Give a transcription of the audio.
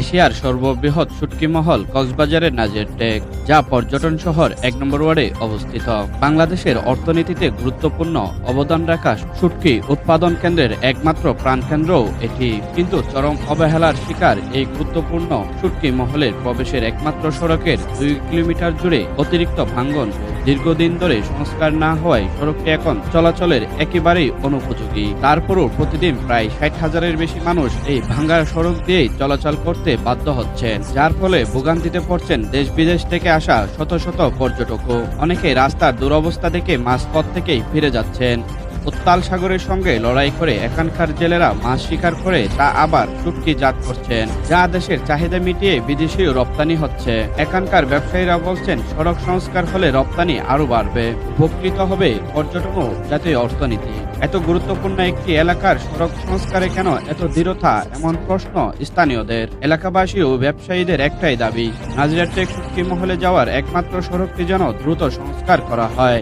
এশিয়ার সর্ববৃহৎ শুটকি মহল কক্সবাজারের নাজিরটেক, যা পর্যটন শহর ১ নম্বর ওয়ার্ডে অবস্থিত। বাংলাদেশের অর্থনীতিতে গুরুত্বপূর্ণ অবদান রাখা শুটকি উৎপাদন কেন্দ্রের একমাত্র প্রাণকেন্দ্রও এটি। কিন্তু চরম অবহেলার শিকার এই গুরুত্বপূর্ণ শুটকি মহলের প্রবেশের একমাত্র সড়কের ২ কিলোমিটার জুড়ে অতিরিক্ত ভাঙন ও দীর্ঘদিন ধরে সংস্কার না হওয়ায় সড়কটি এখন চলাচলের একেবারেই অনুপযোগী। তারপরও প্রতিদিন প্রায় ৬০,০০০-এর বেশি মানুষ এই ভাঙা সড়ক দিয়েই চলাচল করতে বাধ্য হচ্ছেন, যার ফলে ভোগান্তিতে পড়ছেন দেশ বিদেশ থেকে আসা শত শত পর্যটকও। অনেকে রাস্তার দুরবস্থা দেখে মাঝপথ থেকেই ফিরে যাচ্ছেন। উত্তাল সাগরের সঙ্গে লড়াই করে এখানকার জেলেরা মাছ শিকার করে তা আবার শুটকিজাত করছেন, যা দেশের চাহিদা মিটিয়ে বিদেশি রপ্তানি হচ্ছে। এখানকার ব্যবসায়ীরা বলছেন, সড়ক সংস্কার হলে রপ্তানি আরও বাড়বে, উপকৃত হবে পর্যটন ও জাতীয় অর্থনীতি। এত গুরুত্বপূর্ণ একটি এলাকার সড়ক সংস্কারে কেন এত দৃঢ়তা, এমন প্রশ্ন স্থানীয়দের। এলাকাবাসী ও ব্যবসায়ীদের একটাই দাবি, নাজিরটেক শুটকি মহলে যাওয়ার একমাত্র সড়কটি যেন দ্রুত সংস্কার করা হয়।